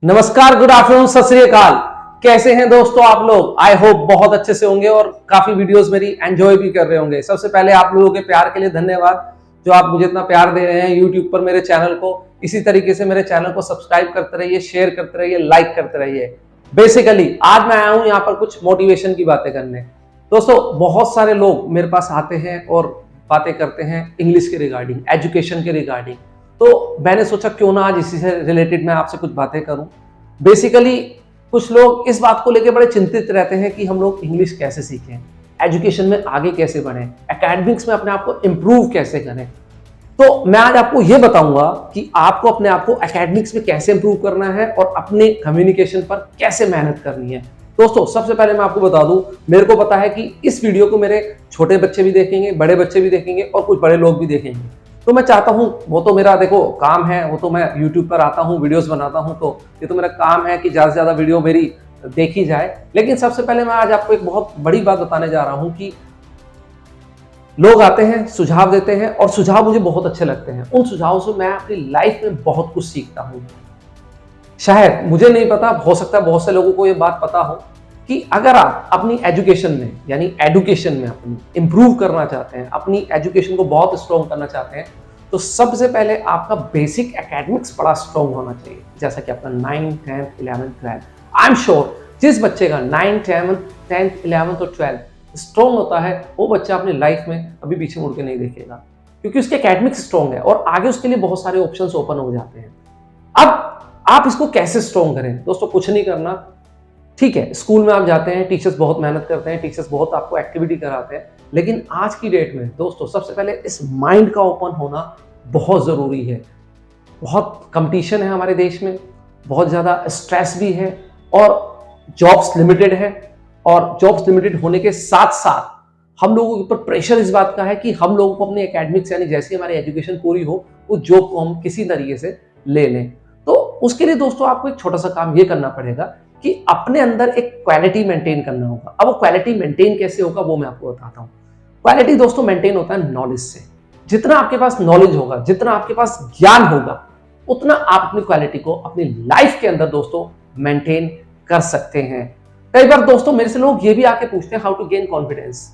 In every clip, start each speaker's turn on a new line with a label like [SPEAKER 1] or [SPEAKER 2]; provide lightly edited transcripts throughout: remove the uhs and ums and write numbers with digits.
[SPEAKER 1] नमस्कार, good afternoon, सत श्री अकाल। कैसे हैं दोस्तों आप लोग? आई होप बहुत अच्छे से होंगे और काफी वीडियोस मेरी एंजॉय भी कर रहे होंगे। सबसे पहले आप लोगों के प्यार के लिए धन्यवाद, जो आप मुझे इतना प्यार दे रहे हैं यूट्यूब पर मेरे चैनल को। इसी तरीके से मेरे चैनल को सब्सक्राइब करते रहिए, शेयर करते रहिए, लाइक करते रहिए। बेसिकली आज मैं आया हूं यहाँ पर कुछ मोटिवेशन की बातें करने। दोस्तों, बहुत सारे लोग मेरे पास आते हैं और बातें करते हैं इंग्लिश के रिगार्डिंग, एजुकेशन के रिगार्डिंग। तो मैंने सोचा क्यों ना आज इसी से रिलेटेड मैं आपसे कुछ बातें करूं। बेसिकली कुछ लोग इस बात को लेकर बड़े चिंतित रहते हैं कि हम लोग इंग्लिश कैसे सीखें, एजुकेशन में आगे कैसे बढ़ें, एकेडमिक्स में अपने आप को इम्प्रूव कैसे करें। तो मैं आज आपको यह बताऊंगा कि आपको अपने आप को एकेडमिक्स में कैसे इंप्रूव करना है और अपने कम्युनिकेशन पर कैसे मेहनत करनी है। दोस्तों, सबसे पहले मैं आपको बता दूं, मेरे को पता है कि इस वीडियो को मेरे छोटे बच्चे भी देखेंगे, बड़े बच्चे भी देखेंगे और कुछ बड़े लोग भी देखेंगे। तो मैं चाहता हूं, वो तो मेरा देखो काम है, वो तो मैं YouTube पर आता हूं, वीडियोस बनाता हूं, तो ये तो मेरा काम है कि ज्यादा से ज्यादा वीडियो मेरी देखी जाए। लेकिन सबसे पहले मैं आज आपको एक बहुत बड़ी बात बताने जा रहा हूं कि लोग आते हैं, सुझाव देते हैं और सुझाव मुझे बहुत अच्छे लगते हैं। उन सुझावों से मैं अपनी लाइफ में बहुत कुछ सीखता हूं। शायद, मुझे नहीं पता, हो सकता है बहुत से लोगों को ये बात पता हो कि अगर आप अपनी एजुकेशन में यानी एडुकेशन में अपनी इंप्रूव करना चाहते हैं, अपनी एजुकेशन को बहुत स्ट्रॉन्ग करना चाहते हैं, तो सबसे पहले आपका बेसिक एकेडमिक्स बड़ा स्ट्रॉन्ग होना चाहिए। जैसा कि अपना 9th, 10th, 11th, 12th। I am sure जिस बच्चे का 9th, 10th, 11th और 12th स्ट्रॉन्ग होता है, वो बच्चा अपनी लाइफ में अभी पीछे मुड़ के नहीं देखेगा, क्योंकि उसके एकेडमिक्स स्ट्रॉन्ग है और आगे उसके लिए बहुत सारे ऑप्शंस ओपन हो जाते हैं। अब आप इसको कैसे स्ट्रॉन्ग करें? दोस्तों, कुछ नहीं करना। ठीक है, स्कूल में आप जाते हैं, टीचर्स बहुत मेहनत करते हैं, टीचर्स बहुत आपको एक्टिविटी कराते हैं, लेकिन आज की डेट में दोस्तों सबसे पहले इस माइंड का ओपन होना बहुत ज़रूरी है। बहुत कंपटीशन है हमारे देश में, बहुत ज़्यादा स्ट्रेस भी है और जॉब्स लिमिटेड है। और जॉब्स लिमिटेड होने के साथ साथ हम लोगों के ऊपर प्रेशर इस बात का है कि हम लोगों को अपने एकेडमिक्स यानी जैसे हमारी एजुकेशन पूरी हो, उस जॉब को हम किसी तरीके से ले लें। तो उसके लिए दोस्तों आपको एक छोटा सा काम ये करना पड़ेगा कि अपने अंदर एक क्वालिटी मेंटेन करना होगा। अब वो क्वालिटी मेंटेन कैसे होगा वो मैं आपको बताता हूँ। क्वालिटी दोस्तों मेंटेन होता है नॉलेज से। जितना आपके पास नॉलेज होगा, जितना आपके पास ज्ञान होगा, उतना आप अपनी क्वालिटी को अपनी लाइफ के अंदर दोस्तों मेंटेन कर सकते हैं। कई बार दोस्तों मेरे से लोग ये भी आके पूछते हैं how to gain confidence.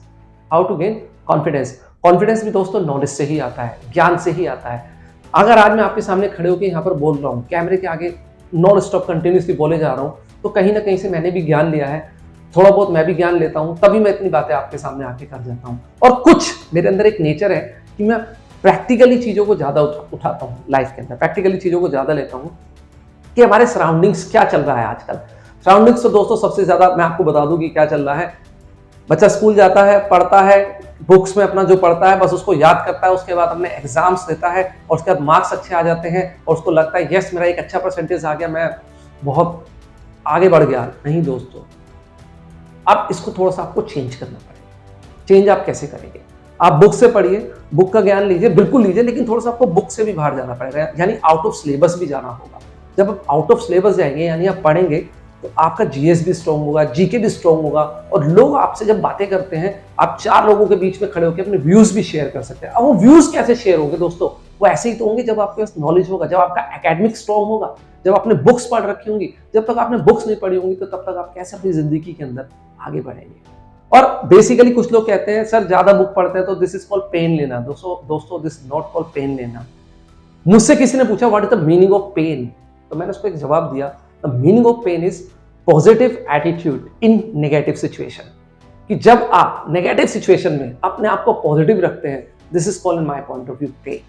[SPEAKER 1] How to gain confidence. Confidence भी दोस्तों नॉलेज से ही आता है, ज्ञान से ही आता है। अगर आज मैं आपके सामने खड़े होकर यहाँ पर बोल रहा हूँ, कैमरे के आगे नॉन स्टॉप कंटिन्यूसली बोले जा रहा हूँ, तो कहीं ना कहीं से मैंने भी ज्ञान लिया है, थोड़ा बहुत मैं भी ज्ञान लेता हूँ, तभी मैं इतनी बातें आपके सामने आके कर जाता हूँ। और कुछ मेरे अंदर एक नेचर है कि मैं प्रैक्टिकली चीज़ों को ज़्यादा उठाता हूँ लाइफ के अंदर, प्रैक्टिकली चीज़ों को ज़्यादा लेता हूँ कि हमारे सराउंडिंग्स क्या चल रहा है आजकल। सराउंडिंग्स तो दोस्तों सबसे ज़्यादा मैं आपको बता दूँ कि क्या चल रहा है। बच्चा स्कूल जाता है, पढ़ता है, बुक्स में अपना जो पढ़ता है बस उसको याद करता है, उसके बाद अपने एग्जाम्स देता है और उसके बाद मार्क्स अच्छे आ जाते हैं और उसको लगता है यस मेरा एक अच्छा परसेंटेज आ गया, मैं बहुत आगे बढ़ गया। नहीं दोस्तों, अब इसको थोड़ा सा आपको चेंज करना पड़ेगा। चेंज आप कैसे करेंगे? आप बुक से पढ़िए, बुक का ज्ञान लीजिए, बिल्कुल लीजिए, लेकिन थोड़ा सा आपको बुक से भी बाहर जाना पड़ेगा, यानी आउट ऑफ सिलेबस भी जाना होगा। जब आप आउट ऑफ सिलेबस जाएंगे यानी आप पढ़ेंगे, तो आपका जीएस भी स्ट्रॉन्ग होगा, जीके भी स्ट्रॉन्ग होगा और लोग आपसे जब बातें करते हैं, आप 4 लोगों के बीच में खड़े होकर अपने व्यूज भी शेयर कर सकते हैं। अब वो व्यूज कैसे शेयर होंगे दोस्तों? वो ऐसे ही तो होंगे जब आपके पास नॉलेज होगा, जब आपका एकेडमिक स्ट्रॉन्ग होगा, जब आपने बुक्स पढ़ रखी होंगी। जब तक आपने बुक्स नहीं पढ़ी होंगी तो तब तक आप कैसे अपनी जिंदगी के अंदर आगे बढ़ेंगे। और बेसिकली कुछ लोग कहते हैं सर ज्यादा बुक पढ़ते हैं तो दिस इज कॉल्ड पेन लेना। दोस्तों this is not called pain लेना। मुझसे किसी ने पूछा what is the meaning of pain, तो मैंने उसको एक जवाब दिया, the meaning of pain is positive attitude in negative situation. कि जब आप नेगेटिव सिचुएशन में अपने आप को पॉजिटिव रखते हैं, this is called in my point of view pain.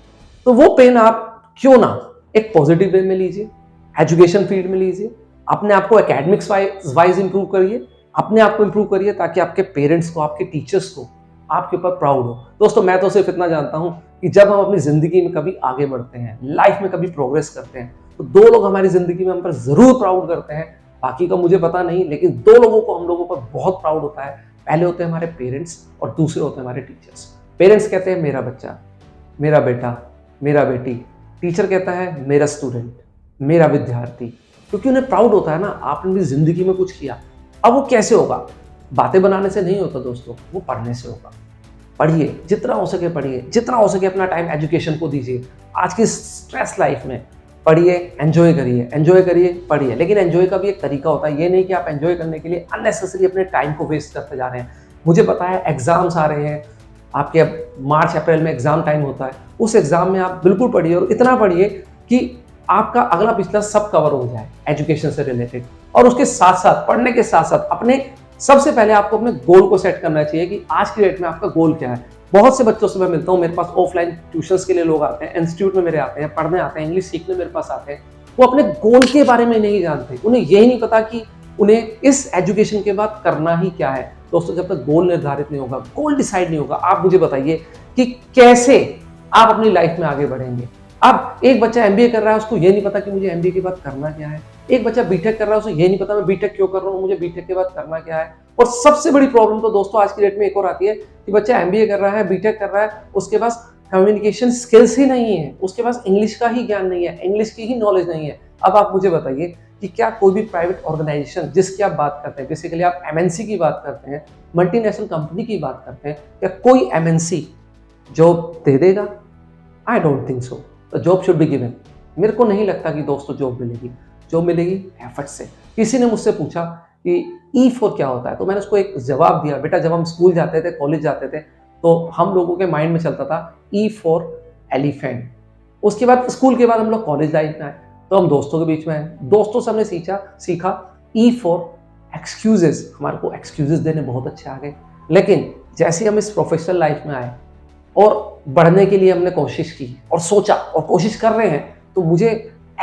[SPEAKER 1] तो वो पेन आप क्यों ना एक पॉजिटिव वे में लीजिए, एजुकेशन फील्ड में लीजिए, अपने आप को एकेडमिक्स वाइज इंप्रूव करिए, अपने आप को इंप्रूव करिए ताकि आपके पेरेंट्स को, आपके टीचर्स को आपके ऊपर प्राउड हो। दोस्तों, मैं तो सिर्फ इतना जानता हूं कि जब हम अपनी जिंदगी में कभी आगे बढ़ते हैं, लाइफ में कभी प्रोग्रेस करते हैं, तो 2 लोग हमारी जिंदगी में हम पर जरूर प्राउड करते हैं। बाकी का मुझे पता नहीं, लेकिन 2 लोगों को हम लोगों पर बहुत प्राउड होता है। पहले होते हैं हमारे पेरेंट्स और दूसरे होते हैं हमारे टीचर्स। पेरेंट्स कहते हैं मेरा बच्चा, मेरा बेटा, मेरा बेटी। टीचर कहता है मेरा स्टूडेंट, मेरा विद्यार्थी, क्योंकि उन्हें प्राउड होता है ना, आपने भी जिंदगी में कुछ किया। अब वो कैसे होगा? बातें बनाने से नहीं होता दोस्तों, वो पढ़ने से होगा। पढ़िए, जितना हो सके पढ़िए, जितना हो सके अपना टाइम एजुकेशन को दीजिए। आज की स्ट्रेस लाइफ में पढ़िए, एंजॉय करिए, पढ़िए, लेकिन एंजॉय का भी एक तरीका होता है। ये नहीं कि आप एंजॉय करने के लिए अननेसेसरी अपने टाइम को वेस्ट करते जा रहे हैं। मुझे पता है एग्जाम्स आ रहे हैं, आपके अब मार्च अप्रैल में एग्जाम टाइम होता है, उस एग्जाम में आप बिल्कुल पढ़िए और इतना पढ़िए कि आपका अगला पिछला सब कवर हो जाए एजुकेशन से रिलेटेड। और उसके साथ साथ, पढ़ने के साथ साथ अपने, सबसे पहले आपको अपने गोल को सेट करना चाहिए कि आज की डेट में आपका गोल क्या है। बहुत से बच्चों से मैं मिलता हूँ, मेरे पास ऑफलाइन ट्यूशंस के लिए लोग आते हैं, इंस्टीट्यूट में मेरे आते हैं, पढ़ने आते हैं, इंग्लिश सीखने मेरे पास आते हैं। वो अपने गोल के बारे में नहीं जानते, उन्हें यही नहीं पता कि उन्हें इस एजुकेशन के बाद करना ही क्या है। दोस्तों, जब तक गोल निर्धारित नहीं होगा, गोल डिसाइड नहीं होगा, आप मुझे बताइए कि कैसे आप अपनी लाइफ में आगे बढ़ेंगे। अब एक बच्चा एमबीए कर रहा है, उसको ये नहीं पता कि मुझे एमबीए के बाद करना क्या है। एक बच्चा बीटेक कर रहा है, उसे ये नहीं पता मैं बीटेक क्यों कर रहा हूँ, मुझे बीटेक के बाद करना क्या है। और सबसे बड़ी प्रॉब्लम तो दोस्तों आज की डेट में एक और आती है कि बच्चा एमबीए कर रहा है, बीटेक कर रहा है, उसके पास कम्युनिकेशन स्किल्स ही नहीं है, उसके पास इंग्लिश का ही ज्ञान नहीं है, इंग्लिश की ही नॉलेज नहीं है। अब आप मुझे बताइए कि क्या कोई भी प्राइवेट ऑर्गेनाइजेशन जिसकी आप बात करते हैं, बेसिकली आप एमएनसी की बात करते हैं, मल्टीनेशनल कंपनी की बात करते हैं, क्या कोई एमएनसी जॉब दे देगा? I don't think so. तो जॉब शुड बी गिवन। मेरे को नहीं लगता कि दोस्तों जॉब मिलेगी। जॉब मिलेगी एफर्ट से। किसी ने मुझसे पूछा कि ई फॉर क्या होता है, तो मैंने उसको एक जवाब दिया, बेटा जब हम स्कूल जाते थे, कॉलेज जाते थे, तो हम लोगों के माइंड में चलता था ई फॉर एलिफेंट। उसके बाद स्कूल के बाद हम लोग कॉलेज लाइफ में आए, तो हम दोस्तों के बीच में आए, दोस्तों से हमने सीखा ई फॉर एक्सक्यूजेस। हमारे को एक्सक्यूजेस देने बहुत अच्छे आ गए। लेकिन जैसे हम इस प्रोफेशनल लाइफ में आए और बढ़ने के लिए हमने कोशिश की और सोचा और कोशिश कर रहे हैं, तो मुझे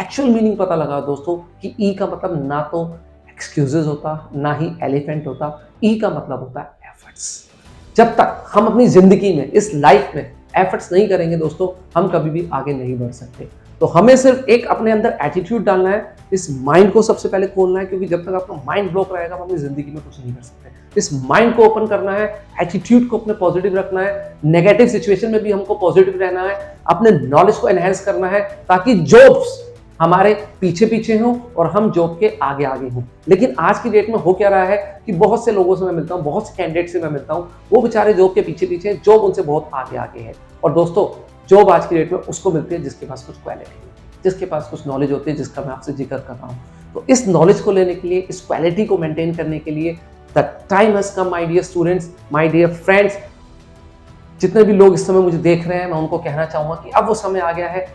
[SPEAKER 1] एक्चुअल मीनिंग पता लगा दोस्तों कि ई का मतलब ना तो एक्सक्यूजेस होता, ना ही एलिफेंट होता। ई का मतलब होता है एफर्ट्स। जब तक हम अपनी जिंदगी में, इस लाइफ में एफर्ट्स नहीं करेंगे दोस्तों, हम कभी भी आगे नहीं बढ़ सकते। तो हमें सिर्फ एक अपने अंदर एटीट्यूड डालना है, इस माइंड को सबसे पहले खोलना है, क्योंकि जब तक आपका माइंड ब्लॉक रहेगा आप अपनी जिंदगी में कुछ नहीं कर सकते। इस माइंड को ओपन करना है, एटीट्यूड को अपने पॉजिटिव रखना है, नेगेटिव सिचुएशन में भी हमको पॉजिटिव रहना है, अपने नॉलेज को एनहेंस करना है, ताकि जॉब्स हमारे पीछे पीछे हों और हम जॉब के आगे आगे हों। लेकिन आज की डेट में हो क्या रहा है कि बहुत से लोगों से मैं मिलता हूँ, बहुत से कैंडिडेट से मैं मिलता हूँ, वो बेचारे जॉब के पीछे पीछे, जॉब उनसे बहुत आगे आगे है। और दोस्तों, जॉब आज की डेट में उसको मिलती है जिसके पास कुछ क्वालिटी है, जिसके पास कुछ नॉलेज होती है, जिसका मैं आपसे जिक्र कर रहा हूँ। तो इस नॉलेज को लेने के लिए, इस क्वालिटी को मेंटेन करने के लिए the time has come, my dear students, my dear friends. जितने भी लोग इस समय मुझे देख रहे हैं, मैं उनको कहना चाहूँगा कि अब वो समय आ गया है,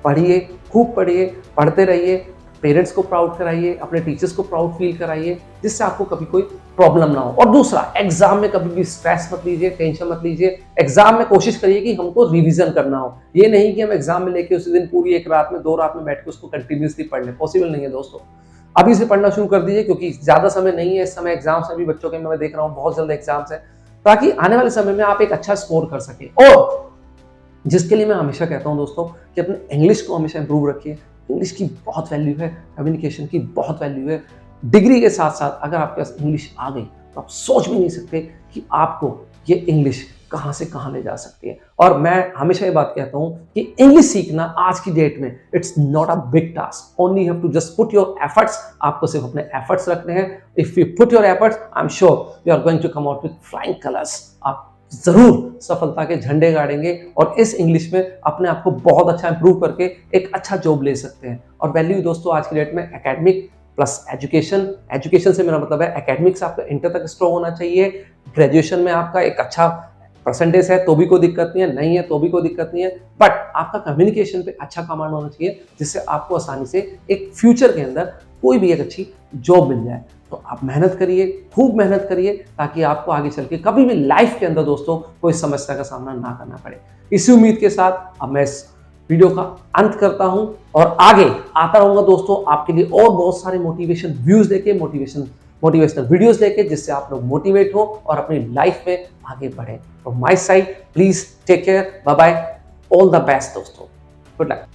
[SPEAKER 1] पढ़िए, खूब पढ़िए, पढ़ते रहिए, पेरेंट्स को प्राउड कराइए, अपने टीचर्स को प्राउड फील कराइए, जिससे आपको कभी कोई प्रॉब्लम ना हो। और दूसरा, एग्जाम में कभी भी स्ट्रेस मत लीजिए, टेंशन मत लीजिए। एग्जाम में कोशिश करिए कि हमको रिवीजन करना हो। ये नहीं कि हम एग्जाम में लेके उसी दिन पूरी एक रात में, 2 रात में बैठ के उसको कंटिन्यूसली पढ़ लें, पॉसिबल नहीं है दोस्तों। अभी से पढ़ना शुरू कर दीजिए, क्योंकि ज्यादा समय नहीं है इस समय। एग्जाम्स में भी बच्चों के मैं देख रहा हूँ बहुत जल्द एग्जाम्स है, ताकि आने वाले समय में आप एक अच्छा स्कोर कर सके। और जिसके लिए मैं हमेशा कहता हूं दोस्तों कि अपने इंग्लिश को हमेशा इंप्रूव रखिए। इंग्लिश की बहुत वैल्यू है, कम्युनिकेशन की बहुत वैल्यू है। डिग्री के साथ साथ अगर आपके पास इंग्लिश आ गई तो आप सोच भी नहीं सकते कि आपको ये इंग्लिश कहां से कहां ले जा सकती है। और मैं हमेशा ये बात कहता हूं कि इंग्लिश सीखना आज की डेट में it's not a big task, only have to just put your efforts. आपको सिर्फ अपने एफर्ट्स रखने हैं। If you put your efforts, I am sure you are going to come out with flying colours. आप जरूर सफलता के झंडे गाड़ेंगे और इस इंग्लिश में अपने आप को बहुत अच्छा इंप्रूव करके एक अच्छा जॉब ले सकते हैं। और वैल्यू दोस्तों आज की डेट में एकेडमिक प्लस एजुकेशन। एजुकेशन से मेरा मतलब है एकेडमिक्स आपका इंटर तक स्ट्रॉन्ग होना चाहिए। ग्रेजुएशन में आपका एक अच्छा परसेंटेज है तो भी कोई दिक्कत नहीं है, नहीं है तो भी कोई दिक्कत नहीं है, बट आपका कम्युनिकेशन पे अच्छा कमांड होना चाहिए, जिससे आपको आसानी से एक फ्यूचर के अंदर कोई भी एक अच्छी जॉब मिल जाए। तो आप मेहनत करिए, खूब मेहनत करिए, ताकि आपको आगे चल के कभी भी लाइफ के अंदर दोस्तों कोई समस्या का सामना ना करना पड़े। इसी उम्मीद के साथ अब मैं इस वीडियो का अंत करता हूं और आगे आता रहूंगा दोस्तों आपके लिए और बहुत सारे मोटिवेशन व्यूज लेके, मोटिवेशनल वीडियोस लेके, जिससे आप लोग मोटिवेट हो और अपनी लाइफ में आगे बढ़े। From my side please take care, bye bye, all the best दोस्तों, गुड लक।